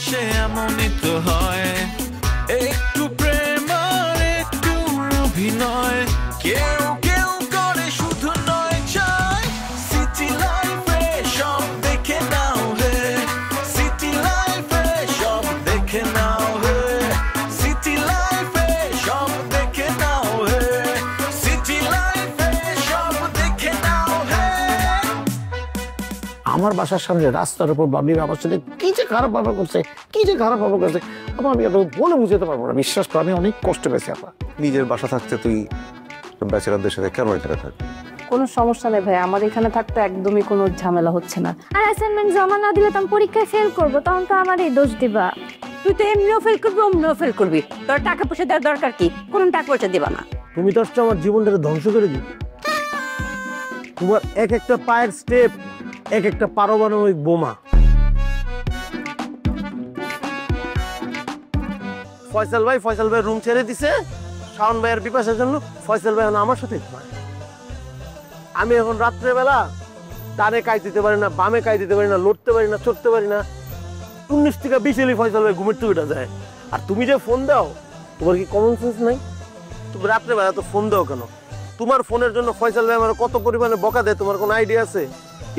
ভালোবাসে এমনই তো হয়, একটু প্রেম আর একটু অভিনয়, কেউ কেউ করে শুধু নয় চায়। সিটি লাইফে সব দেখে নাও হে, সিটি লাইফে সব দেখে নাও হে, সিটি লাইফে সব দেখে নাও হে, সিটি লাইফে সব দেখে নাও হে। আমার বাসার সামনে রাস্তার উপর বাবলি আমার সাথে কি যে খারাপ ব্যবহার করছে, কি যে খারাপ ব্যবহার করছে, আমি বলে বুঝাতে পারবো না। বিশ্বাস করে আমি অনেক কষ্ট পেয়েছি। আপনার নিজের বাসা থাকতে তুই ব্যাচেলারদের সাথে কেন এটা থাকবি? কোনো সমস্যা নেই ভাই, আমার এখানে থাকতে একদমই কোনো ঝামেলা হচ্ছে না। আর অ্যাসাইনমেন্ট জমা না দিলে তো আমি পরীক্ষায় ফেল করবো, তখন তো আমারই দোষ দিবা। তুই তো এমনিও ফেল করবি, অমনিও ফেল করবি, তোর টাকা পয়সা দেওয়ার দরকার কি? কোনো টাকা পয়সা দিবা না। তুমি তো আসছো আমার জীবনটাকে ধ্বংস করে দিই। তোমার এক একটা পায়ের স্টেপ এক একটা পারমাণবিক বোমা। ফয়সাল ভাই রুম ছেড়ে দিছে শাওন ভাইয়ের বিপাশের জন্য। ফয়সাল ভাই আমার সাথে ঘুমায়। আমি এখন রাত্রেবেলা ডানে কাজ দিতে পারি না, বামে কাজ দিতে পারি না, লড়তে পারি না, চড়তে পারি না। 19 থেকে 20 এলি ফয়সাল ভাই ঘুমের টুকুটা যায়। আর তুমি যে ফোন দাও, তোমার কি কমন সেন্স নাই? তুমি রাত্রেবেলা তো ফোন দাও কেন? তোমার ফোনের জন্য ফয়সাল ভাই আমার কত পরিমাণে বকা দেয় তোমার কোনো আইডিয়া আছে?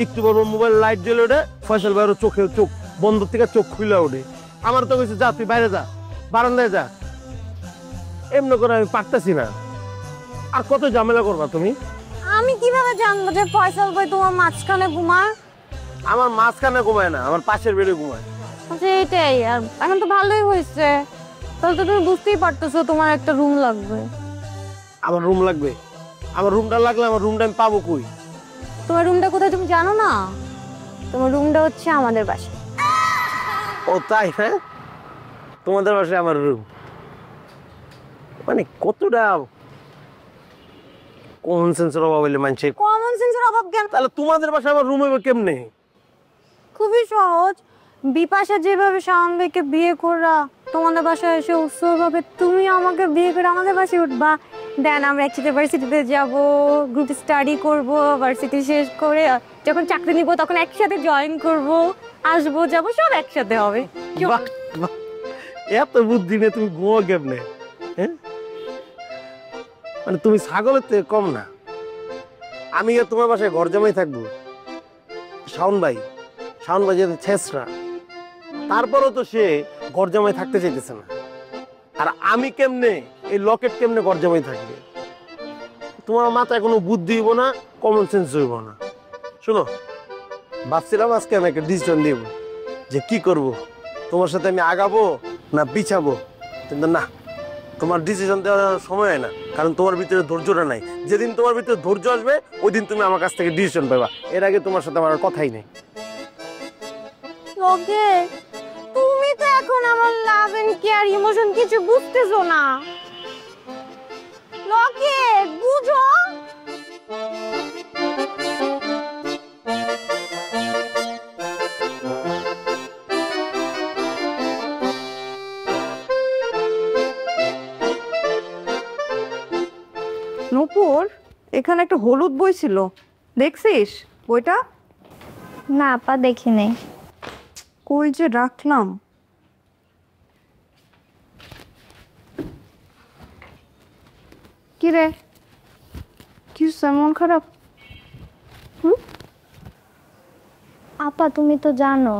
একটু বড় মোবাইল লাইট জ্বলে ওঠে, ফয়সাল ভাইয়ের চোখ বন্ধ থেকে চোখ খুলে ওঠে। আমার তো কইছে যা তুই বাইরে যা, বারান্দায় যা। এমনি করে আমি পারতেছি না। আর কত ঝামেলা করবা তুমি? আমি কিভাবে জানবো যে ফয়সাল ভাই তোমার মাঝখানে ঘুমায়? আমার মাঝখানে ঘুমায় না, আমার পাশের বেডে ঘুমায়। আচ্ছা এইটাই। আর এখন তো ভালোই হয়েছে, তাহলে তো তুমি বুঝতেই পারতেছো তোমার একটা রুম লাগবে। আমার রুম লাগবে? আমার রুমটা লাগলে আমার রুমটা আমি পাবো কই? তোমার রুমটা কোথায় তুমি জানো না? তোমার রুমটা হচ্ছে আমাদের বাসা। ও তাই? হ্যাঁ, তোমাদের বাসায় আমার রুম? মানে কতটা কমন সেন্সের অভাব হইলে মানুষের। কমন সেন্সের অভাব কেন? তাহলে তোমাদের বাসায় আমার রুম হবে কেমনে? খুবই সহজ। বিপাশা যেভাবে শাওন ভাইকে বিয়ে করা, তোমাদের বাসায় এসে উৎসবভাবে তুমি আমাকে বিয়ে করে আমাদের বাসায় উঠবা। দেন আমরা একসাথে ভার্সিটিতে যাব, গ্রুপ স্টাডি করব, ভার্সিটি শেষ করে যখন চাকরি নিব তখন একসাথে জয়েন করব, আসবো যাবো সব একসাথে হবে। এত বুদ্ধি নিয়ে তুমি ঘুমো কেমনে? হ্যাঁ, মানে তুমি ছাগলের থেকে কম না। আমি তোমার বাসায় ঘর জামাই থাকবো। শাওন ভাই যেতে ছেসরা, তারপরও তো সে ঘর জামাই থাকতে চাইতেছে না। আর আমি কেমনে এই লকেট কেমনে ঘর জামাই থাকবে? তোমার মাথায় কোনো বুদ্ধি হইব না, কমন সেন্স হইব না। শোনো, ভাবছিলাম আজকে আমি একটা ডিসিশন দিব যে কি করব, তোমার সাথে আমি আগাবো না পিছাবো। কিন্তু না, তোমার ডিসিশন দেওয়ার সময় হয় না, কারণ তোমার ভিতরে ধৈর্যটা নাই। যেদিন তোমার ভিতরে ধৈর্য আসবে ওই দিন তুমি আমার কাছ থেকে ডিসিশন পাবা। এর আগে তোমার সাথে আমার কথাই নেই। ওকে, তুমি তো এখন আমার লাভ এন্ড কেয়ার ইমোশন কিছু বুঝতেছো না। লোকে বুঝো। নূপুর, এখানে একটা হলুদ বই ছিল, দেখছিস বইটা? না আপা, দেখি নাই। কই যে রাখলাম। কি রে, কি মন খারাপ? আপা তুমি তো জানো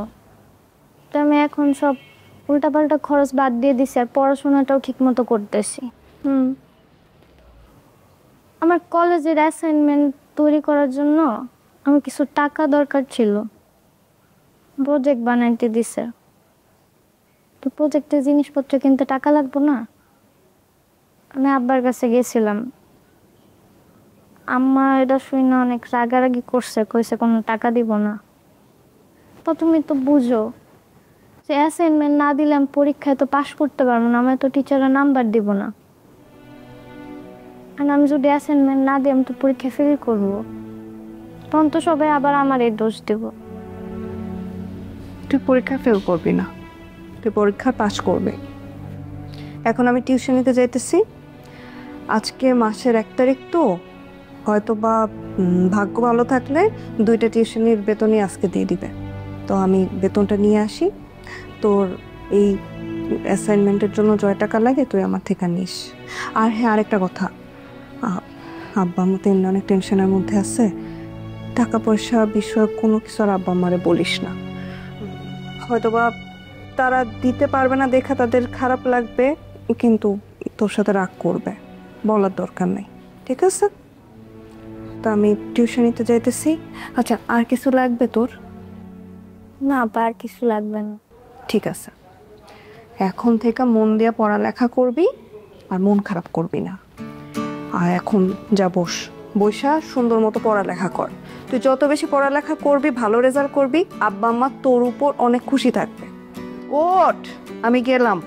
তো আমি এখন সব উল্টাপাল্টা খরচ বাদ দিয়ে দিছি, আর পড়াশোনাটাও ঠিক মতো করতেছি। আমার কলেজের অ্যাসাইনমেন্ট তৈরি করার জন্য আমার কিছু টাকা দরকার ছিল। প্রজেক্ট বানাইতে দিছে, তো প্রজেক্টের জিনিসপত্র কিনতে টাকা লাগবে না। আমি আব্বার কাছে গেছিলাম, আম্মা এটা শুনে অনেক রাগারাগি করছে, কইছে কোনো টাকা দিব না। তো তুমি তো বুঝো যে অ্যাসাইনমেন্ট না দিলে আমি পরীক্ষায় তো পাশ করতে পারবো না, আমার তো টিচাররা নাম্বার দিব না। আর আমি যদি অ্যাসাইনমেন্ট না দিই আমি তো পরীক্ষায় ফেল করবো, তখন তো সবাই আবার আমার এই দোষ দেব। তুই পরীক্ষা ফেল করবি না, তুই পরীক্ষা পাস করবি। এখন আমি টিউশন নিতে যাইতেছি। আজকে মাসের 1 তারিখ, তো হয়তো বা ভাগ্য ভালো থাকলে 2টা টিউশনির বেতনই আজকে দিয়ে দিবে। তো আমি বেতনটা নিয়ে আসি, তোর এই অ্যাসাইনমেন্টের জন্য জয় টাকা লাগে তুই আমার থেকে নিস। আর হ্যাঁ, আরেকটা কথা, আব্বা আম্মা তো এমনি অনেক টেনশনের মধ্যে আছে, টাকা পয়সা বিষয়ে কোনো কিছু আর আব্বা আম্মারে বলিস না। হয়তোবা তারা দিতে পারবে না দেখা তাদের খারাপ লাগবে, কিন্তু তোর সাথে রাগ করবে, বলার দরকার নেই, ঠিক আছে? তো আমি টিউশনিতে যাইতেছি। আচ্ছা, আর কিছু লাগবে তোর? না আপা, আর কিছু লাগবে না। ঠিক আছে, এখন থেকে মন দিয়ে পড়ালেখা করবি আর মন খারাপ করবি না। আর এখন যা বইসা সুন্দর মতো পড়ালেখা কর। তুই যত বেশি পড়ালেখা করবি, ভালো রেজাল্ট করবি, আব্বা আম্মা তোর উপর অনেক খুশি থাকবে। ওঠ, আমি গেলাম।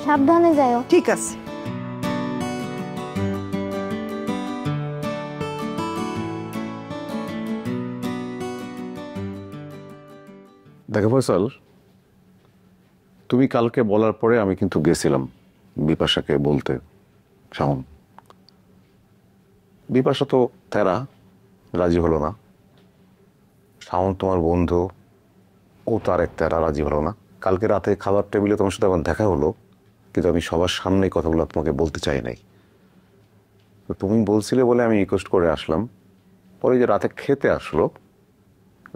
সাবধানে যাও। ঠিক আছে। দেখো ফয়সাল, তুমি কালকে বলার পরে আমি কিন্তু গেছিলাম বিপাশাকে বলতে। শাওন, বিপাশা তো তেরা রাজি হলো না। শাওন তোমার বন্ধু, ও তার এক তেরা রাজি হলো না। কালকে রাতে খাবার টেবিলে তোমার সাথে আমার দেখা হলো, কিন্তু আমি সবার সামনে কথাগুলো তোমাকে বলতে চাই নাই। তো তুমি বলছিলে বলে আমি রিকোয়েস্ট করে আসলাম। পরে যে রাতে খেতে আসলো,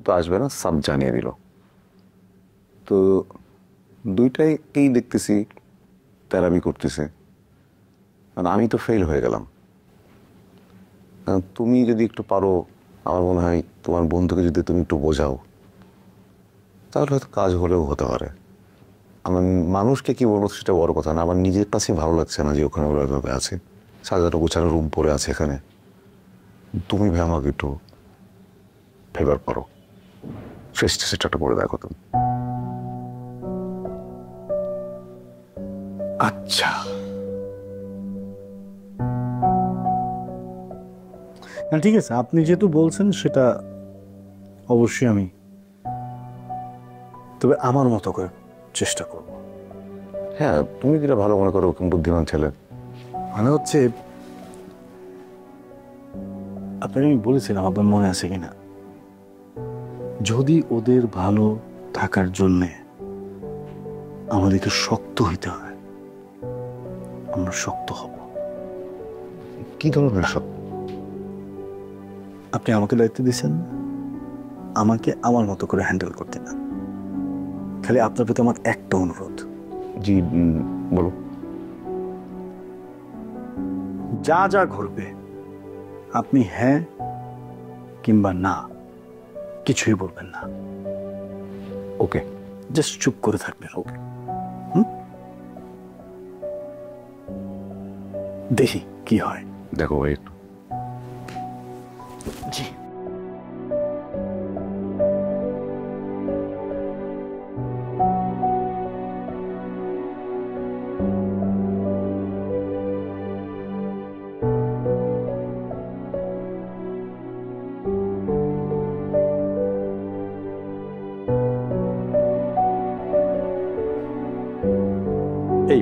তো আসবে না সব জানিয়ে দিল। তো দুইটাইকেই দেখতেছি তেরামি করতেছে, মানে আমি তো ফেল হয়ে গেলাম। তুমি যদি একটু পারো, আমার মনে হয় তোমার বন্ধুকে যদি তুমি একটু বোঝাও, তাহলে হয়তো কাজ হলেও হতে পারে। আমার মানুষকে কি বলবো সেটা বড় কথা না, আমার নিজের কাছে ভালো লাগছে না যে ওখানে ওরভাবে আছে, সাজানো গোছানো রুম পড়ে আছে এখানে। তুমি ভাই আমাকে একটু ফেভার করো, ফেস্টে সেটা করে দেখো তুমি। আচ্ছা, না ঠিক আছে, আপনি যেহেতু বলছেন সেটা অবশ্যই আমি তবে আমার মতো করে চেষ্টা করব। হ্যাঁ, তুমি যেটা ভালো মনে করো, বুদ্ধিমান ছেলে। মানে হচ্ছে আপনাকে আমি বলেছিলাম, আপনার মনে আছে কিনা, যদি ওদের ভালো থাকার জন্যে আমাদেরকে শক্ত হইতে হয়, আমরা শক্ত হব। কি ধরনের শক্ত? আপনি আমাকে দায়িত্ব দিয়েছেন আমাকে আমার মতো করে হ্যান্ডেল করতে না। খালি আপনার প্রতি আমার একটা অনুরোধ। জি বলো। যা যা ঘটবে আপনি হ্যাঁ কিংবা না কিছুই বলবেন না। ওকে, জাস্ট চুপ করে থাকবেন। ওকে। দেখি কি হয়। দেখো ভাই একটু। জি। এই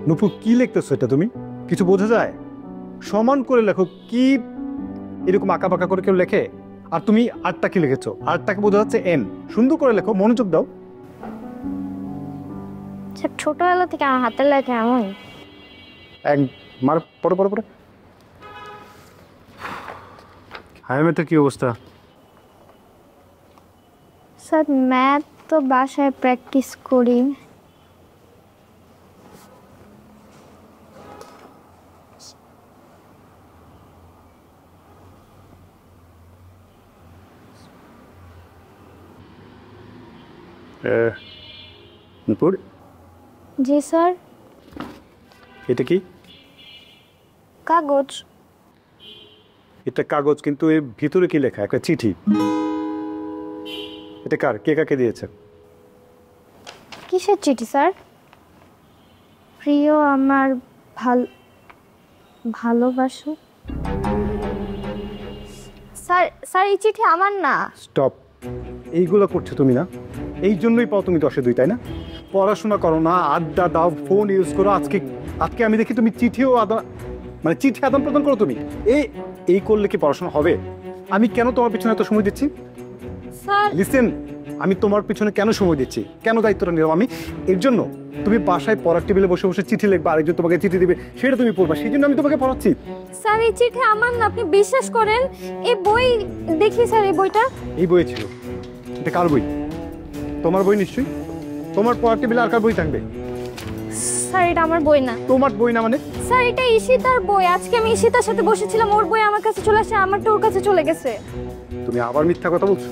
নুপুর, কি লিখতেছো এটা? তুমি কিছু বোঝা যায়? সমান করে লেখো। কি এরকম আঁকা বাঁকা করে কেউ লেখে? আর তুমি আরটা কি লিখেছো? আরটাকে বোঝা যাচ্ছে এন। সুন্দর করে লেখো, মনোযোগ দাও। ছোটবেলা থেকে আমার হাতের লেখা এমন। এক মার পড়ে পড়ে পড়ে। হায়ামের কি অবস্থা? স্যার, ম্যাথ তো বাসায় প্র্যাকটিস করি। নুপুর, জি স্যার। এটা কি? কাগজ। এটা কাগজ, কিন্তু এর ভিতরে কি লেখা? একটা চিঠি। এটা কার? কে কাকে দিয়েছে? কিসের চিঠি স্যার? প্রিয় আমার ভালোবাসো। স্যার স্যার, এই চিঠি আমার না। স্টপ। এইগুলো করছো তুমি না? এই জন্যই পাও তুমি 10-এ 2, তাই না? পড়াশোনা করো না, আড্ডা দাও, ফোন ইউজ করো। আজকে আমি দেখি তুমি চিঠিও চিঠি আদান প্রদান করো তুমি। এই করলে কি পড়াশোনা হবে? আমি কেন তোমার পিছনে এত সময় দিচ্ছি? স্যার লিসেন, আমি তোমার পিছনে কেন সময় দিচ্ছি, কেন দায়িত্বটা নিলাম আমি? এর জন্য তুমি বাসায় পড়ার টেবিলে বসে বসে চিঠি লিখবে, আরেকজন তোমাকে চিঠি দিবে, সেটা তুমি পড়বা, সেই জন্য আমি তোমাকে পড়াচ্ছি। স্যার এই চিঠি আমার না, আপনি বিশ্বাস করেন। এই বই দেখি স্যার, এই বইটা এই বই ছিল। এটা কার বই? তোমার বই নিশ্চয়ই। তোমার পড়ার টেবিলে আর কার বই থাকবে? স্যার এটা আমার বই না। তোমার বই না মানে? স্যার এটা ঈশিতার বই। আজকে আমি ঈশিতার সাথে বসেছিলাম, ওর বই আমার কাছে চলে আসে, আমারটা ওর কাছে চলে গেছে। তুমি আবার মিথ্যা কথা বলছো।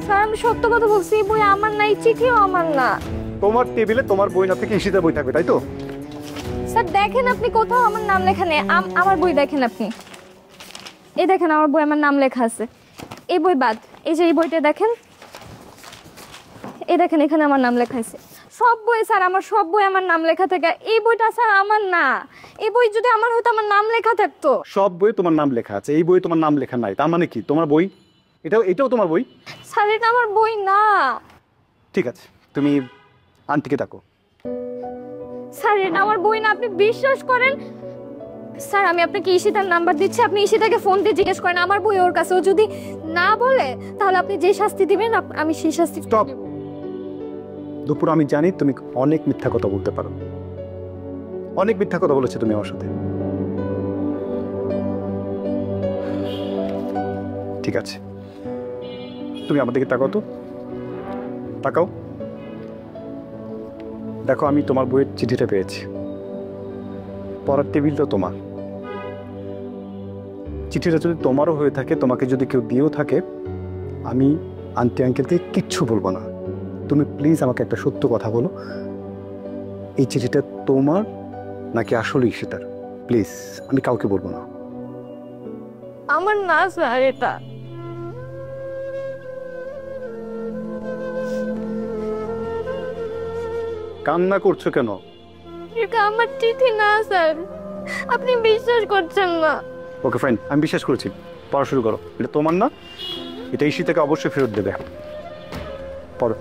স্যার আমি সত্য কথা বলছি, এই বই আমার না, এই চিঠিও আমার না। তোমার টেবিলে তোমার বই না থেকে ঈশিতার বই থাকবে, তাই তো? স্যার দেখেন আপনি, কোথাও আমার নাম লেখা নেই। আমার বই দেখেন আপনি, এই দেখেন আমার বই, আমার নাম লেখা আছে। এই বই বাদ, এই যে এই বইটা দেখেন, এই দেখেন এখানে আমার নাম লেখা আছে। সব বই স্যার আমার, সব বই আমার নাম লেখা থাকে। এই বইটা স্যার আমার না। এই বই যদি আমার হতো, আমার নাম লেখা থাকতো। সব বই তোমার নাম লেখা আছে, এই বই তোমার নাম লেখা নাই, তার মানে কি তোমার বই? এটাও তোমার বই? স্যার এটা আমার বই না। ঠিক আছে, তুমি আন্টিকে ডাকো। স্যার এটা আমার বই না, আপনি বিশ্বাস করেন। স্যার আমি আপনাকে ঈশিতার নাম্বার দিচ্ছি, আপনি ঈশিতাকে ফোন দিয়ে জিজ্ঞেস করেন আমার বই ওর কাছে। ও যদি না বলে তাহলে আপনি যে শাস্তি দিবেন আমি সেই শাস্তি স্টপ। দুপুর আমি জানি তুমি অনেক মিথ্যা কথা বলতে পারো, অনেক মিথ্যা কথা বলেছো তুমি আমার সাথে। ঠিক আছে, তুমি আমার দিকে তাকাও তো, তাকাও। দেখো আমি তোমার বইয়ের চিঠিটা পেয়েছি, পড়ার টেবিলটা তোমার। চিঠিটা যদি তোমারও হয়ে থাকে, তোমাকে যদি কেউ দিয়েও থাকে, আমি আন্টি আঙ্কেলকে কিচ্ছু বলবো না। তুমি প্লিজ আমাকে একটা সত্য কথা বলো, এই চিঠিটা তোমার নাকি আসলেই সেটার? প্লিজ, আমি কাউকে বলবো না। আমার না স্যার এটা। কান্না করছো কেন? এটা আমার চিঠি না স্যার, আপনি বিশ্বাস করছেন না। ওকে ফাইন, আমি বিশ্বাস করেছি, পড়া শুরু করো। এটা তোমার না, এটা ঈশিতাকে অবশ্যই ফেরত দেবে। পড়ো।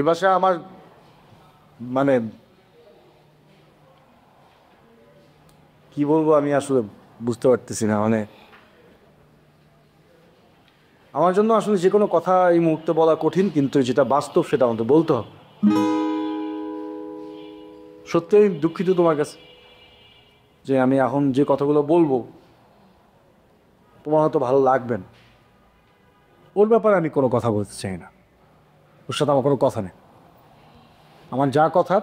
এ বাসা আমার মানে কি বলবো আমি আসলে বুঝতে পারতেছি না। মানে আমার জন্য আসলে যে কোনো কথা এই মুহূর্তে বলা কঠিন, কিন্তু যেটা বাস্তব সেটা আমাদের বলতে হবে। সত্যি আমি দুঃখিত তোমার কাছে যে আমি এখন যে কথাগুলো বলবো তোমার হয়তো ভালো লাগবে না। ওর ব্যাপারে আমি কোনো কথা বলতে চাই না, ওর সাথে আমার কোনো কথা নেই। আমার যা কথা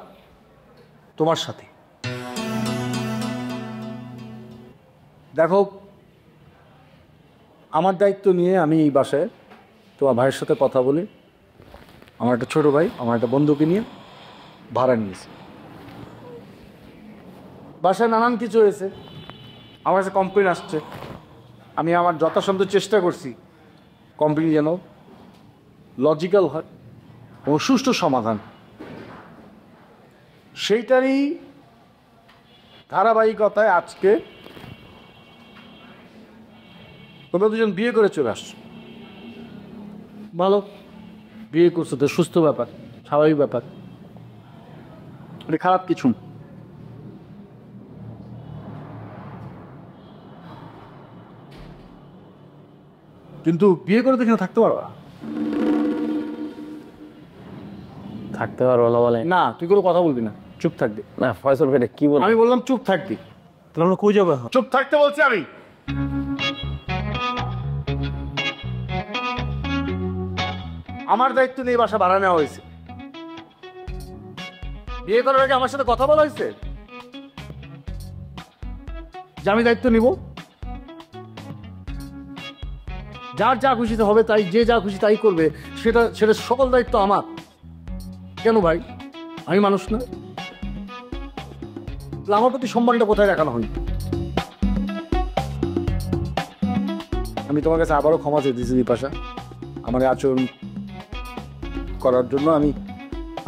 তোমার সাথে। দেখো, আমার দায়িত্ব নিয়ে আমি এই বাসায় তোমার ভাইয়ের সাথে কথা বলি। আমার একটা ছোট ভাই, আমার একটা বন্ধুকে নিয়ে ভাড়া নিয়েছি। বাসায় নানান কিছু হয়েছে, আমার কাছে কমপ্লেন আসছে। আমি আমার যথাসাধ্য চেষ্টা করছি কমপ্লেন যেন লজিক্যাল হয় ও সুষ্ঠু সমাধান, সেইটারই ধারাবাহিকতায় আজকে তোমরা দুজন বিয়ে করে চলে আসছো। ভালো, বিয়ে করছো তো সুস্থ ব্যাপার, স্বাভাবিক ব্যাপার, এটা খারাপ কিছু না। কিন্তু বিয়ে করে তো এখানে থাকতে পারবা? থাকতে পারবো না বলে? না, তুই কোনো কথা বলবি না, চুপ থাকবি। না ফয়সল ভাই কি বল? আমি বললাম চুপ থাকবি। তাহলে আমরা কই যাবো? চুপ থাকতে বলছি আমি। আমার দায়িত্ব নিয়ে বাসা ভাড়া নেওয়া হয়েছে। বিয়ে করার আগে আমার সাথে কথা বলা হয়েছে যে আমি দায়িত্ব নিব। যার যা খুশিতে হবে তাই, যে যা খুশি তাই করবে, সেটা সেটা সকল দায়িত্ব আমার। কেন ভাই, আমি মানুষ না? আমার প্রতি সম্মানটা কোথায় দেখানো হয়? আমি তোমার কাছে আবারও ক্ষমা চেয়েছি বিপাশা, আমার এই আচরণ করার জন্য। আমি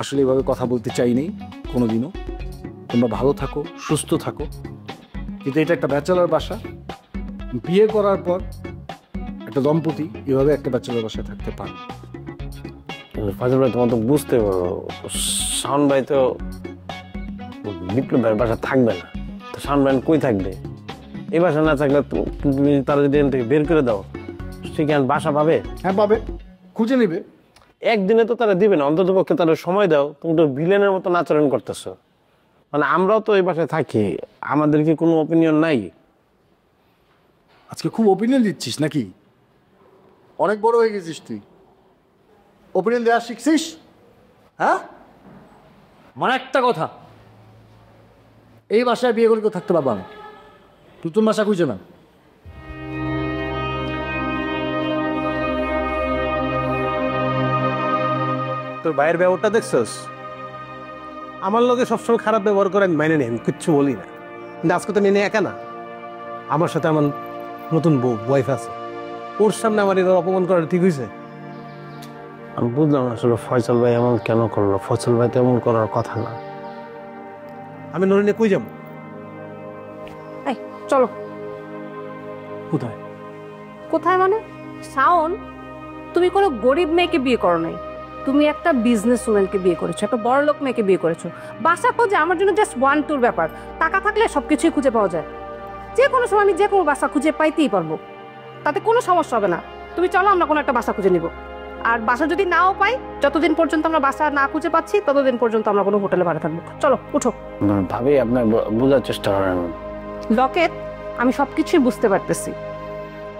আসলে এভাবে কথা বলতে চাইনি কোনোদিনও। তোমরা ভালো থাকো, সুস্থ থাকো, কিন্তু এটা একটা ব্যাচেলার বাসা। বিয়ে করার পর একটা দম্পতি এভাবে একটা ব্যাচেলার বাসায় থাকতে পারে। ফাজিল ভাই তোমার তো বুঝতে পারো, শাওন ভাই তো বিপ্লব ভাইয়ের বাসা থাকবে না, তো শাওন ভাই কই থাকবে? এই বাসা না থাকলে তুমি তারা যদি এখান থেকে বের করে দাও, সেখানে বাসা পাবে? হ্যাঁ পাবে, খুঁজে নেবে। একদিনে তো তারা দিবে না, অন্তত পক্ষে তারা সময় দাও। তুমি তো ভিলেনের মতো আচরণ করতেছো। মানে আমরাও তো এই বাসায় থাকি, আমাদের কি কোনো অপিনিয়ন নাই? আজকে খুব ওপিনিয়ন দিচ্ছিস নাকি? অনেক বড় হয়ে গেছিস তুই, ওপিনিয়ন দেওয়া শিখছিস? হ্যাঁ, মানে একটা কথা, এই বাসায় বিয়ে করে কেউ থাকতে পারবা না। নতুন বাসা খুঁজে না। তোর ভাইয়ের ব্যবহারটা দেখছস? আমার লোকে সবসময় খারাপ ব্যবহার করে আমি মাইনে নেই, আমি কিচ্ছু বলি না। কিন্তু আজকে তো মেনে একা না, আমার সাথে আমার নতুন বউ ওয়াইফ আছে, ওর সামনে আমার এবার অপমান করাটা ঠিক হয়েছে? আমি বুঝলাম না আসলে ফয়সাল ভাই এমন কেন করলো। ফয়সাল ভাই তো এমন করার কথা না। আমি নরিনে কই যাবো? এই চলো। কোথায়? কোথায় মানে? শাওন, তুমি কোনো গরিব মেয়েকে বিয়ে করো নাই, তুমি একটা বিজনেস ওম্যানকে বিয়ে করেছো, একটা বড়লোক মেয়েকে বিয়ে করেছো। বাসা খোঁজে আমার জন্য জাস্ট 1-2 ব্যাপার। টাকা থাকলে সবকিছুই খুঁজে পাওয়া যায়। যে কোনো সময় আমি যে কোনো বাসা খুঁজে পাইতেই পারবো, তাতে কোনো সমস্যা হবে না। তুমি চলো, আমরা কোনো একটা বাসা খুঁজে নিব। আর বাসা যদি নাও পাই, যতদিন পর্যন্ত আমরা বাসা না খুঁজে পাচ্ছি ততদিন পর্যন্ত আমরা কোনো হোটেলে ভাড়া থাকবো। চলো উঠো। ভাবি আপনার বোঝার চেষ্টা করেন। লকেট, আমি সবকিছুই বুঝতে পারতেছি,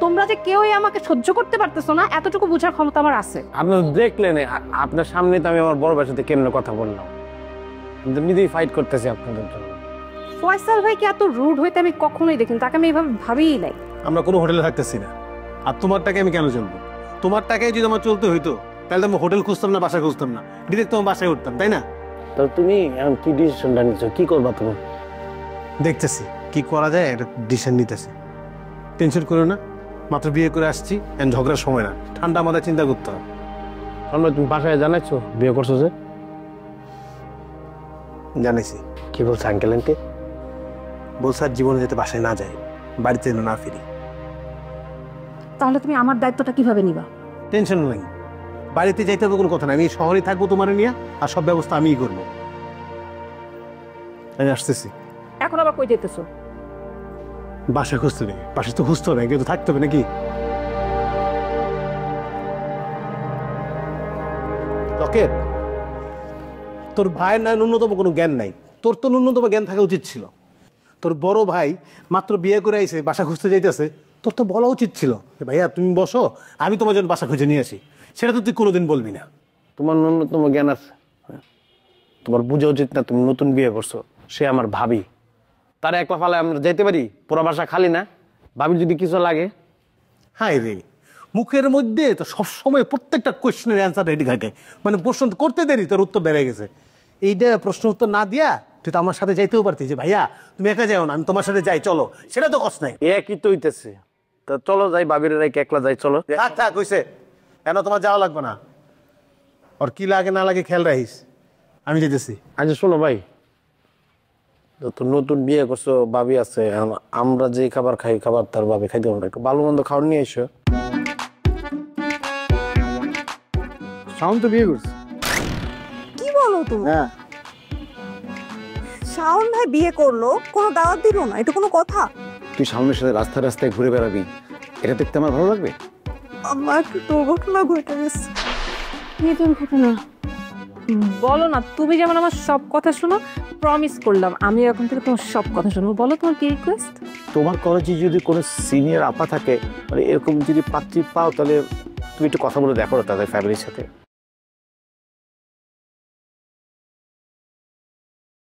তোমরা যে কেউই আমাকে সহ্য করতে পারতেছো না, এতটুকু বোঝার ক্ষমতা আমার আছে। আপনি দেখলেন আপনার সামনে তো আমি আমার বড় ভাইয়ের সাথে কেমনে কথা বললাম, কিন্তু নিজেই ফাইট করতেছি আপনাদের জন্য। ফয়সাল ভাইকে এত রুড হইতে আমি কখনোই দেখিনি, তাকে আমি এইভাবে ভাবিই নাই। আমরা কোনো হোটেলে থাকতেছি না, আর তোমার টাকায় আমি কেন চলবো? তোমার টাকায় যদি আমার চলতে হইতো তাহলে তো আমি হোটেল খুঁজতাম না, বাসা খুঁজতাম না, ডিরেক্ট তোমার বাসায় উঠতাম, তাই না? তো তুমি এখন কি ডিসিশনটা নিচ্ছো, কি করবা তুমি? দেখতেছি কি করা যায়, একটা ডিসিশন নিতেছি। টেনশন করো না, মাত্র বিয়ে করে আসছি, ঝগড়ার সময় না, ঠান্ডা মাথায় চিন্তা করতে হবে। তুমি বাসায় জানাইছো বিয়ে করছো যে? জানাইছি। কি বলছে আঙ্কেল আন্টি? বলছে আর জীবনে যেতে বাসায় না যায়, বাড়িতে যেন না ফিরি। তাহলে তুমি আমার দায়িত্বটা কিভাবে নিবা? টেনশন নাই, বাড়িতে যাইতে হবে কোনো কথা না, আমি শহরে থাকবো তোমার নিয়ে, আর সব ব্যবস্থা আমিই করবো। আমি আসতেছি। এখন আবার কই যেতেছো? বাসা খুঁজতে নেই, বাসা তো খুঁজতে হবে, কিন্তু থাকতে হবে নাকি? লকেট, তোর ভাইয়ের না ন্যূনতম কোনো জ্ঞান নাই, তোর তো ন্যূনতম জ্ঞান থাকা উচিত ছিল। তোর বড় ভাই মাত্র বিয়ে করে আইছে, বাসা খুঁজতে যাইতেছে, তোর তো বলা উচিত ছিল ভাইয়া তুমি বসো, আমি তোমার জন্য বাসা খুঁজে নিয়ে আসি। সেটা তো তুই কোনোদিন বলবি না। তোমার ন্যূনতম জ্ঞান আছে? তোমার বোঝা উচিত না তুমি নতুন বিয়ে করছো, সে আমার ভাবি, তারা একলা ফালে আমরা যেতে পারি? পুরো বাসা খালি না, ভাবির যদি কিছু লাগে? হাই রে, মুখের মধ্যে তো সবসময় প্রত্যেকটা কোয়েশ্চেনের অ্যান্সার রেডি থাকে, মানে প্রশ্ন করতে দেরি তোর উত্তর বেড়ে গেছে। এইটা প্রশ্ন উত্তর না দিয়া তুই তো আমার সাথে যাইতেও পারতি, যে ভাইয়া তুমি একা যাও না, আমি তোমার সাথে যাই, চলো, সেটা তো কষ্ট নাই। একই তো হইতেছে, তা চলো যাই, ভাবির রেখে একলা যাই, চলো। থাক থাক হইছে, কেন তোমার যাওয়া লাগবে না, ওর কি লাগে না লাগে খেয়াল রাখিস, আমি যেতেছি। আচ্ছা শোনো ভাই, তো নতুন বিয়ে করছো, ভাবি আছে, আমরা যে খাবার খাই খাবার তার ভাবি খাইতে পারবো না, একটু ভালো মন্দ খাওয়ার নিয়ে এসো। শাওন তো বিয়ে করছে। কি বলো তুমি? হ্যাঁ, শাওন ভাই বিয়ে করলো, কোনো দাওয়াত দিল না, এটা কোনো কথা? তুই সামনের সাথে রাস্তায় রাস্তায় ঘুরে বেড়াবি, এটা দেখতে আমার ভালো লাগবে? আমার একটু দুর্ঘটনা ঘটে গেছে। কি দুর্ঘটনা? বলো না, তুমি যেমন আমার সব কথা শোনো, প্রমিস করলাম আমি এখন থেকে তোমার সব কথা শুনবো। বলো তোমার কি রিকোয়েস্ট? তোমার কলেজে যদি কোনো সিনিয়র আপা থাকে, মানে এরকম যদি পাত্রী পাও, তাহলে তুমি একটু কথা বলে দেখো তাদের ফ্যামিলির সাথে।